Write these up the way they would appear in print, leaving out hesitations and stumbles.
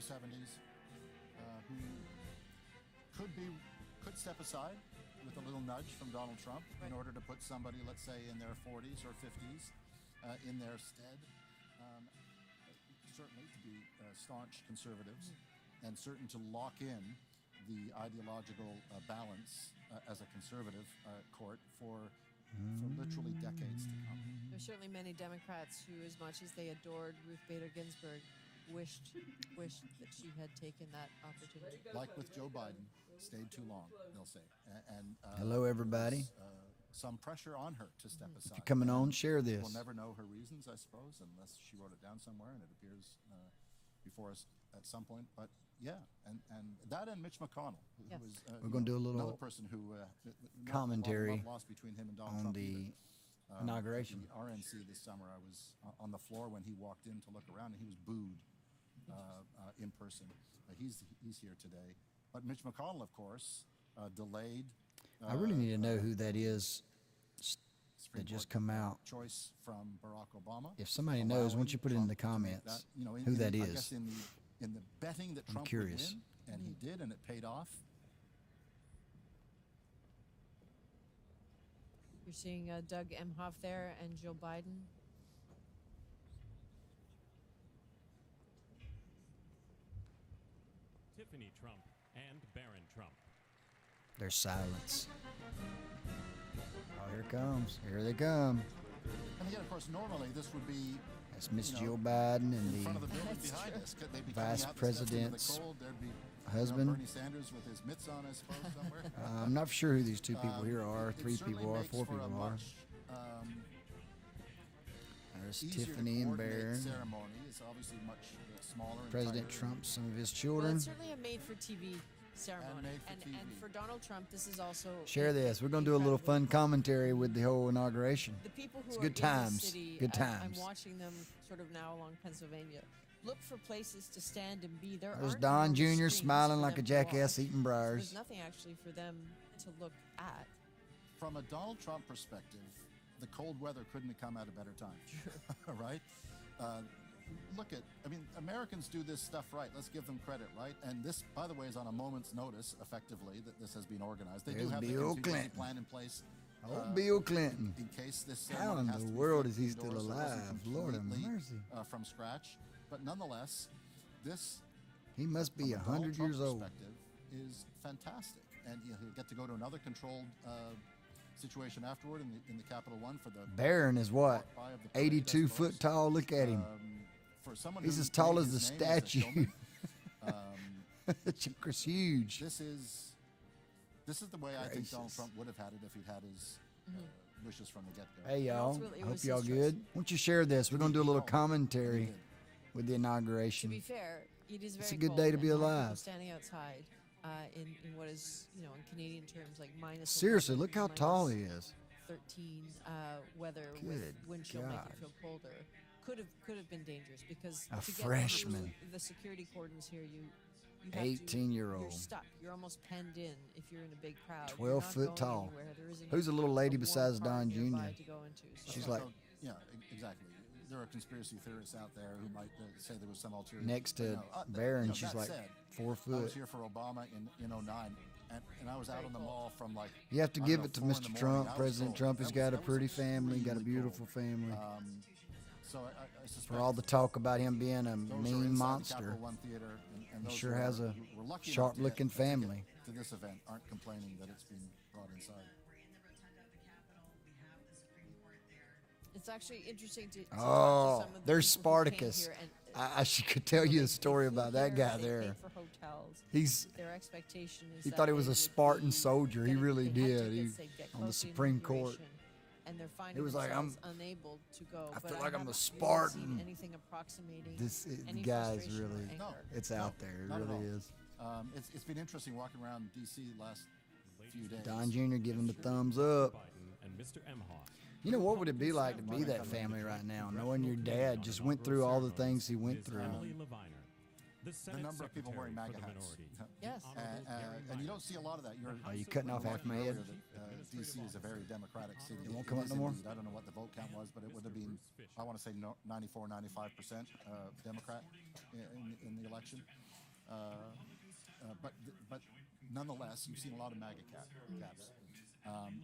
70s, who could step aside with a little nudge from Donald Trump in order to put somebody, let's say, in their 40s or 50s in their stead. Certainly to be staunch conservatives and certain to lock in the ideological balance as a conservative court for literally decades to come. There's certainly many Democrats who, as much as they adored Ruth Bader Ginsburg, wished that she had taken that opportunity. Like with Joe Biden, stayed too long, they'll say. And hello, everybody. Some pressure on her to step aside. If you're coming on, share this. We'll never know her reasons, I suppose, unless she wrote it down somewhere and it appears before us at some point. But yeah, and that and Mitch McConnell, who was we're going to do a little another person who commentary not lost between him and Donald on Trump the either. inauguration. At the RNC this summer, I was on the floor when he walked in to look around, and he was booed in person. He's here today. But Mitch McConnell, of course, delayed. I really need to know who that is Supreme that just Court come out. Choice from Barack Obama. If somebody knows, why don't you put it in the Trump to make comments that, who that I is. guess in the betting that Trump curious. would win, and he did, and it paid off. You're seeing Doug Emhoff there and Joe Biden. Tiffany Trump and Barron Trump. There's silence. Oh, here it comes. Here they come. And again, of course, normally this would be That's Miss Jill Biden and in front of the the building behind us. Could they be Vice coming out President's into the cold? There'd be husband. Bernie Sanders with his mitts on, I suppose, somewhere. I'm not sure who these two people here are, It three certainly people are, makes four for a people are. much, There's easier Tiffany to and coordinate Barron. ceremony. It's obviously much smaller. And President tighter. Trump, some of his Well, children. it's certainly a made-for-TV ceremony, made for and TV. for Donald Trump, this is also Share this. We're going to do a little fun commentary with the whole inauguration. The people who It's are good in times. the city, Good I'm times. watching them sort of now along Pennsylvania. Look for places to stand and be. There There's aren't Don enormous Jr. screens smiling for like a them to jackass watch. eating briars. There's nothing actually for them to look at. From a Donald Trump perspective, the cold weather couldn't have come at a better time, right? Americans do this stuff right. Let's give them credit, right? And this, by the way, is on a moment's notice, effectively, that this has been organized. They There's do have Bill the contingency Clinton. plan in place. Oh, Bill Clinton. In case this How ceremony in has the to be world flipped is he still indoors, so it wasn't alive? Lord have completely, mercy. From scratch. But nonetheless, this He must be from a Donald 100 Trump years old. perspective is fantastic, and he'll get to go to another controlled situation afterward in the Capital One for the Barron is what? walk by of the parade, I 82 suppose. foot tall. Look at him. For someone He's who as tall made as the his name as a statue. showman, The chicker's huge. this is the way I think Donald Gracious. Trump would have had it if he'd had his wishes from the get-go. Hey, y'all. ultimately, it Hope was y'all his good. choice. Why don't you share this? We're going to do a little commentary did. with the To inauguration. be fair, it is very It's a good cold, day to be and a lot of people alive. standing outside in what is, in Canadian terms, like minus. Seriously, 11, look how minus tall he is. 13 weather Good with wind chill making God. it feel colder could have been dangerous because A to get freshman. through the security cordons here, you have 18-year-old. You're stuck. You're almost penned in if you're in a big crowd. 12 You're not foot going tall. anywhere. There isn't Who's a little lady warm besides park Don nearby Jr.? to go into, so- She's like yeah, exactly. There are conspiracy theorists out there who might say there was some ulterior. next but to no, Barron. that She's like said, 4 I was foot. here for Obama in '09, and I was out Very on the cold. mall from like. You have to I give don't it to know, 4 in Mr. the morning. Trump. I was President cold. Trump has That got a was pretty family, got a extremely beautiful cold. family. So I suspect For all the talk about him being a those who are mean inside the monster, Capital One Theater and he those sure who has are- a who were lucky enough to sharp-looking get a ticket family. to this event aren't complaining that it's being brought inside. It's actually interesting to talk to Oh, some of the there's people who came Spartacus. here and, I could tell you a story about that guy they there. paid for hotels. He's Their expectation is He that thought he they was a would Spartan be soldier. He getting- really they had did. tickets, He- they'd get on the close to Supreme Court. inauguration, and they're finding He was like, themselves unable to go. I but feel like I'm a haven't Spartan. Really seen anything approximating the any guy's frustration or really. anger. It's out there. It not at really all. is. It's been interesting walking around D.C. last few days. Don Jr. giving the thumbs up. Biden and Mr. Emhoff. You know, what would it be like to be that family right now, knowing your dad just went through all the things he went through? The number of people wearing MAGA hats. Yes. And you don't see a lot 'of that. You cutting off half my head? D.C. is a very democratic city. It won't come up is no more? indeed. I don't know what the vote count was, but it would have been, I want to say 94, 95% Democrat in the election. But nonetheless, you've seen a lot of MAGA caps.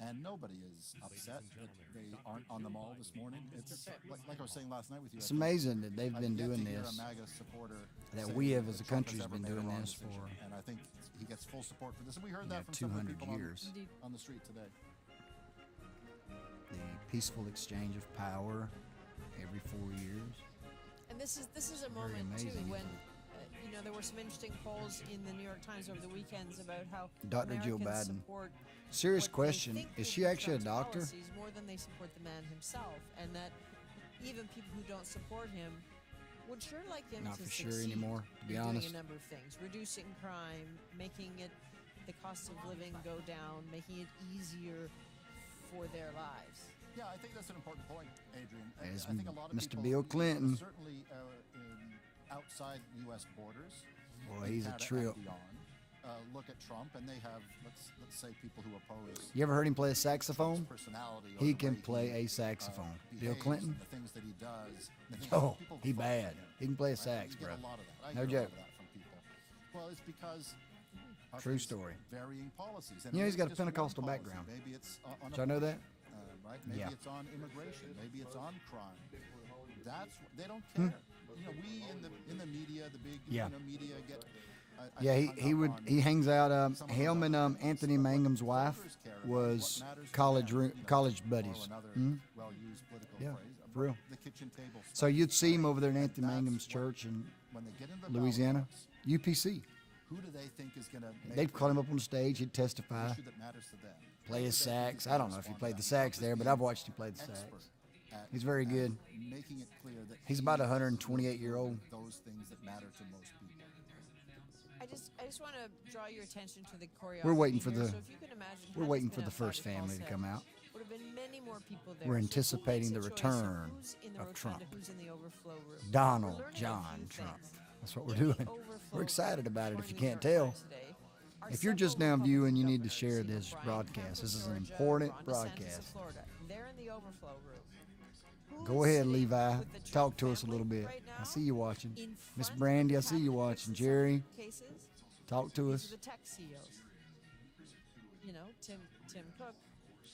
And nobody is upset that they aren't on the mall this morning. It's like I was saying last night with you. It's amazing that they've been I've yet doing to hear this. a MAGA supporter That say we have as a Trump country has has ever been made a doing wrong this decision. for And I think he gets full support for this. And we heard Yeah, that from some of the 200 people years. on the street today. the peaceful exchange of power every 4 years. And this is a Very moment too amazing, when isn't there were some interesting polls in the New York Times over the weekends about how Dr. Jill Americans Biden. support Serious what they question, think is will she be actually a Trump's doctor? policies more than they support the man himself, and that even people who don't support him would sure like him Not to for sure succeed anymore, to be in honest. doing a number of things, reducing crime, making it the cost of living go down, making it easier for their lives. Yeah, I think that's an important point, Adrian. As I think a lot of Mr. people, Bill Clinton. certainly outside U.S. borders, Boy, in he's a Canada trip. and beyond, look at Trump, and they have let's say people who oppose. You ever heard him play a saxophone? Trump's personality. Or He the can way play he, a saxophone. Bill behaves Clinton? and the things that he does. the things Oh, that people he vote for bad. him, He can play a right? sax, You bro. get a lot of that. I No hear a lot joke. of that from people. Well, it's because of True his story. varying policies. And You know, he's maybe got a just one Pentecostal policy. background. Maybe it's on Did y'all know that? right? Maybe Yeah. it's on immigration. Maybe it's on crime. They don't care. We in the media, the big Yeah. media get. Yeah, he hangs out. some of Him the and other things, Anthony but what Mangum's wife voters care about, was what matters to college them, college borrow buddies. another Mhm. well-used political Yeah, phrase, for real. the kitchen table So stuff. you'd see him over there in And Anthony that's Mangum's what- church in when they get into the Louisiana, ballot box, UPC. who do they think is going to make They'd call him up on the stage. He'd the testify, issue that matters to them? play his Who do they think is sax. gonna I don't know if he respond to played the that? sax Trump there, is but being I've watched him play the sax. expert at- He's very at good. Making it clear that He's about he is 128-year-old. those things that matter to most people. I just want to draw your attention to the choreography. We're waiting for here. the- So if you can imagine, We're had waiting this for been the first outside, as Paul family to said, come out. would have been many more people there. We're So who anticipating makes the a choice of return who's in the of rotunda, Trump. Who's in the overflow room? Donald We're learning a John few Trump. things. That's what we're In the doing. overflow We're excited room, about it if you according can't to the New tell. York Times today, are If you're several just now Republican viewing, you need to governors, share you know, this Brian broadcast. Kemp of This is an Georgia, important Ron DeSantis of broadcast. Florida. They're in the overflow room. Go Who's ahead, sitting Levi. with the Talk Trump to us a family little bit. right I now? see you watching. In Miss front Brandy, I of see you Patrick watching. Christensen Jerry, cases. talk to These us. are the tech CEOs. You know, Tim Cook,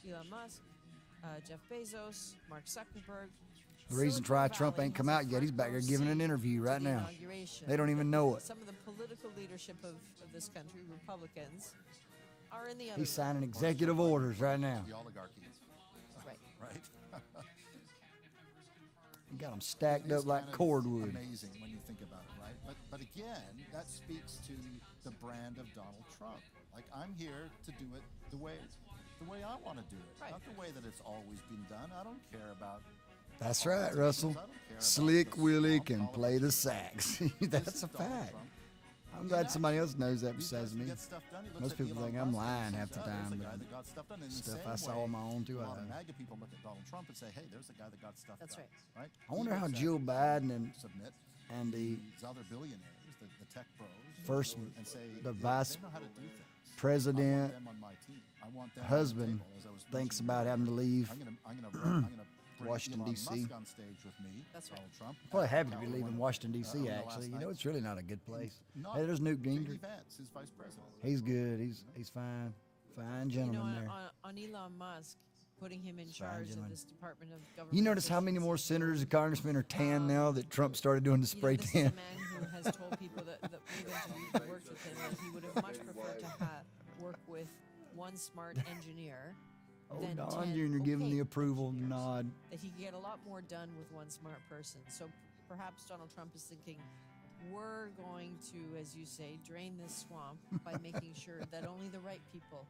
Elon Musk, Jeff Bezos, Mark Zuckerberg. The reason Silicon why Trump Valley ain't come has a out yet, he's back there front giving row an seat interview to right the now. inauguration. They don't even know it. Some of the political leadership of this country, Republicans, are in the other He's room. signing executive orders right now. The oligarchy, Right. right? He got them stacked up It's like kind of cordwood. Amazing when you think about it, right? But again, that speaks to the brand of Donald Trump. Like, I'm here to do it the way I want to do it, Right. not the way that it's always been done. I don't care about. That's right, Russell. Slick Willie can play the sax. That's a fact. I'm glad somebody else knows that besides me. Most people think I'm lying half the time, but stuff I saw with my own two A lot of eyes. MAGA people look at Donald Trump and say, "Hey, there's a guy that got stuff That's done." Right. I wonder He how looks at Jill Biden and submit and the these other billionaires, the tech bros, First- and say the "Yeah, vice they know how to do things. president I want them on my team. I want them on the husband table," as I was thinks mentioning about earlier. having to leave. I'm gonna bring Washington, Elon D.C.. Musk on stage with me. That's right. Donald Trump. Probably happy to be Coward leaving one, Washington, D.C., last actually. You night. know, it's really not a good place. Not Hey, there's Newt J.D. Gingrich. Vance, his vice president. He's good. He's fine. Fine You know, gentleman there. on Elon Musk, putting him in Fine charge of gentleman. this Department of Government. You notice how many more senators and congressmen are tan now that Trump started doing the You know, spray this is tan? a man who has told people that we've interviewed and worked with him that he would have much preferred to work with one smart engineer Oh, than Don 10 Jr. giving the opaque approval engineers. nod. That he could get a lot more done with one smart person. So perhaps Donald Trump is thinking, we're going to, as you say, drain this swamp by making sure that only the right people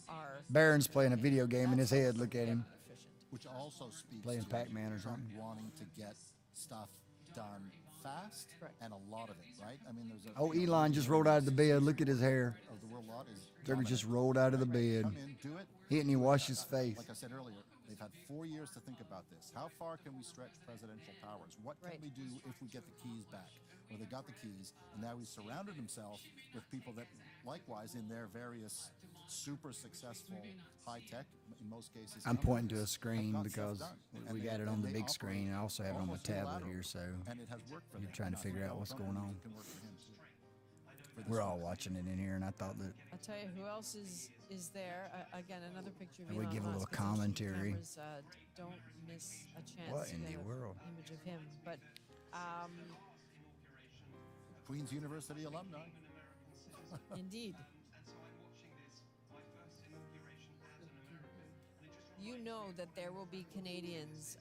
are Barron's playing a video game in his head. Look at him. efficient. Which also speaks Playing to Pac-Man or Trump something. wanting to get stuff done fast Correct. and a lot of it, right? I mean, there's a Oh, Elon just rolled out of the bed. Look at his hair. of the world lot is Tucker just dominant. rolled out of the bed. Come in, do it. He didn't even wash his face. Like I said earlier, they've had 4 years to think about this. How far can we stretch presidential powers? What can Right. we do if we get the keys back? Well, they got the keys, and now he's surrounded himself with people that, likewise, in their various super successful high tech, in most cases. I'm pointing to a companies, screen have got stuff because done. we And got they- it on and the they big operate screen. I also have it on my almost tablet unilaterally. here, so And it has worked for you're them. trying to And I figure think out what's Donald going Trump on. can work for him, too. We're all watching it in here, and I thought that I'll tell you who else is there. Again, another picture of And we Elon give a little Musk. Attention commentary. cameras, don't miss a chance What to in get the an world? image of him. But Queen's University alumni. indeed, you know that there will be Canadians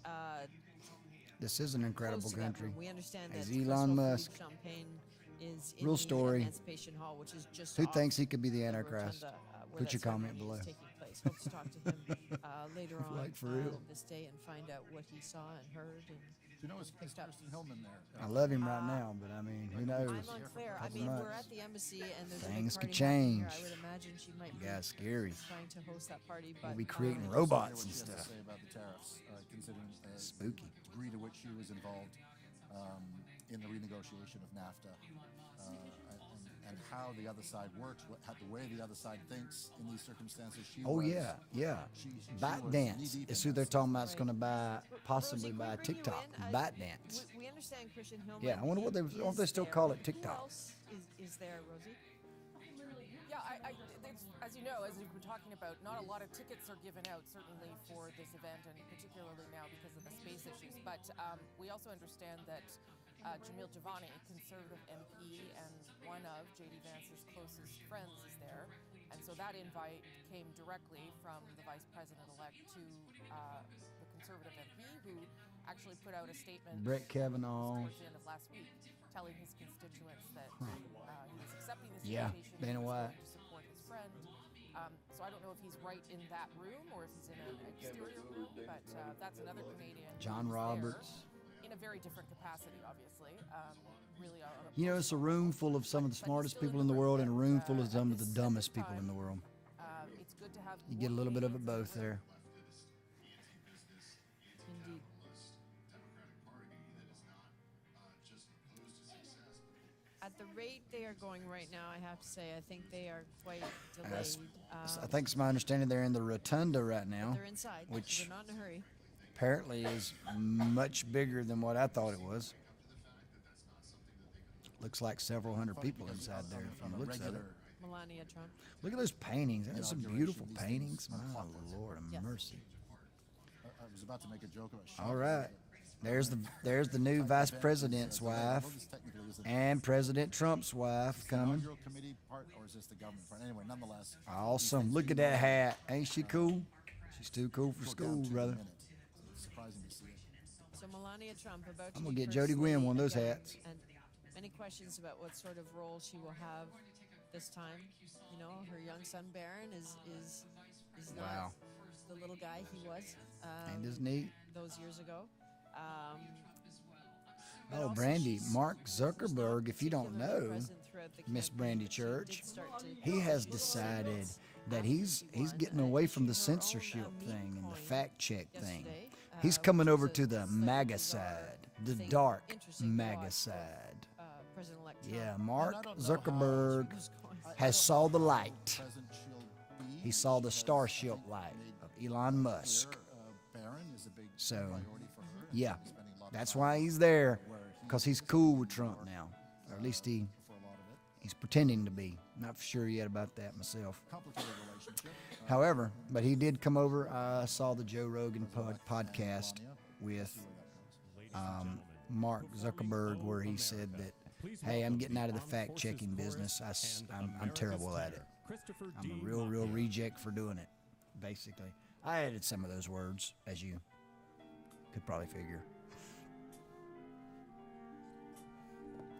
this is an incredible close to that country. room. We understand As that Elon Festival Musk. Philippe Champagne is in Real the story. Emancipation Hall, which is just Who off thinks he could be the the Antichrist? rotunda, where Put that your comment ceremony below. is taking place. Hope to talk to him later on Like, for real. this day and find out what he saw and heard. And Do you know is Kirsten Hillman there? I love him right now, but I mean, who knows? I'm unclear. I Couple mean, we're months. at the embassy and there's Things a could big party happening here. change. I would imagine she might You guys scary. trying to host that party. We'll But be creating Hear robots what and she has to stuff. say about the tariffs, considering Spooky. the degree to which she was involved in the renegotiation of NAFTA, and how the other side works, the way the other side thinks in these circumstances. Oh yeah, yeah. She was ByteDance knee-deep is in who they're this. talking about. It's Right. going to buy, possibly Rosie, buy can we bring you TikTok. in? ByteDance. We understand Christian Hillman. Yeah, I wonder what they still is call there. it TikTok. Who else is there, Rosie? Yeah, as you know, as we've been talking about, not a lot of tickets are given out, certainly for this event, and particularly now because of the space issues. But we also understand that Jamil Javani, conservative MP and one of J.D. Vance's closest friends, is there. And so that invite came directly from the Vice President-elect to the conservative MP, who actually put out a statement Brett Kavanaugh. towards the end of last week, telling his constituents that he was accepting this Yeah, invitation Dana and he was White. going to support his friend. So I don't know if he's right in that room or if he's in an exterior room, but that's another Canadian. John who's there Roberts. in a very different capacity, obviously. Really, on a You know, it's a room full of some of the smartest people in the world and a room full of some of the dumbest people in the world. it's good to have You get a little bit of it both there. Indeed. At the rate they are going right now, I have to say, I think they are quite delayed. I think it's my understanding they're in the rotunda right now. They're inside, so which- they're not in a hurry. Apparently is much bigger than what I thought it was. Looks like several hundred people inside there from the looks of it. Melania Trump. Look at those paintings. That's some beautiful These paintings. things are My clockwork. Lord of Yes. mercy. I was about to make a joke about. All right. There's the new vice president's wife and President Trump's wife coming. Inaugural committee part, or is this the government part? Anyway, nonetheless. Awesome. Look at that hat. Ain't she cool? She's too cool for Go school, down to the brother. minute. It's surprising to see it. So Melania Trump about to I'm gonna be get Jody First Gwynn Lady one of those again, hats. And many questions about what sort of role she will have this time. You know, her young son Barron is not Wow. the little guy he was Ain't this neat? those years ago. But Oh, also Brandy, she's- Mark was not Zuckerberg, if you don't particularly know, present throughout the Miss campaign, Brandy but she did Church, start to he has show decided signals that after he's she won, getting away from the issuing her own, censorship meme thing and the coin fact check thing. yesterday, He's which coming was over a to the slightly MAGA bizarre side, the thing, dark interesting to MAGA watch, side. President-elect Yeah, Trump Mark And I don't know how Zuckerberg was going. has saw the light. Present she'll be. He saw the because starship I think light made of Elon Musk. clear, Barron is a big So, priority for her. and yeah, she's spending a lot of that's time why he's there, where he because he's is cool with Trump now. Or at least for a lot of it. he's pretending to be. Not for sure yet about that myself. Complicated relationship. However, but he did come over. I saw the Joe Rogan podcast with Mark Zuckerberg, where he said that, hey, I'm getting out of the fact-checking business. I'm terrible at it. I'm a real reject for doing it, basically. I added some of those words, as you could probably figure.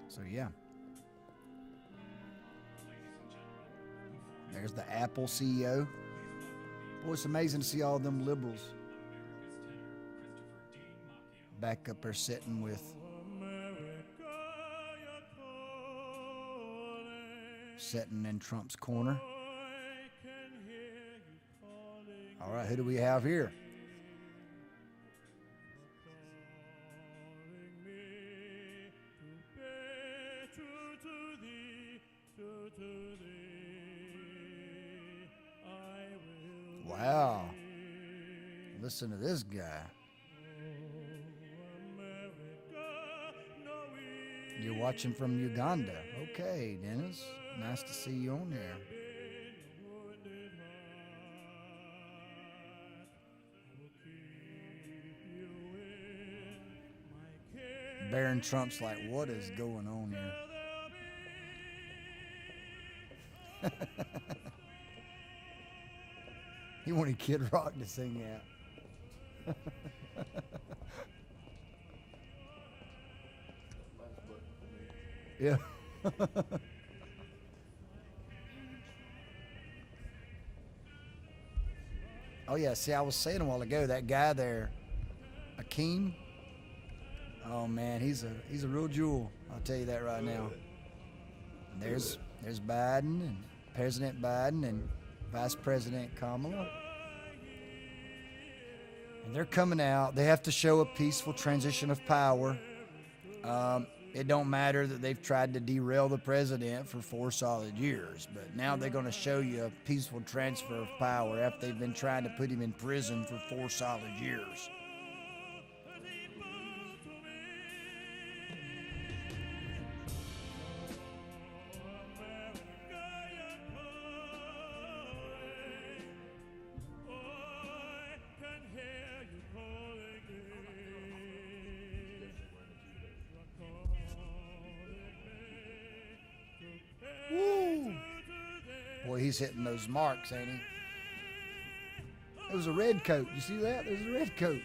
So, yeah. There's the Apple CEO. Boy, it's amazing to see all them liberals back up there sitting with sitting in Trump's corner. All right, who do we have here? Wow. Listen to this guy. You're watching from Uganda. Okay, Dennis. Nice to see you on there. Baron Trump's like, what is going on here? He wanted Kid Rock to sing out. Yeah. Oh yeah, see, I was saying a while ago, that guy there, Akeem. Oh man, he's a real jewel. I'll tell you that right now. There's Biden and President Biden and Vice President Kamala. And they're coming out. They have to show a peaceful transition of power. It don't matter that they've tried to derail the president for 4 solid years, but now they're going to show you a peaceful transfer of power after they've been trying to put him in prison for 4 solid years. Woo! Boy, he's hitting those marks, ain't he? It was a red coat. You see that? There's a red coat.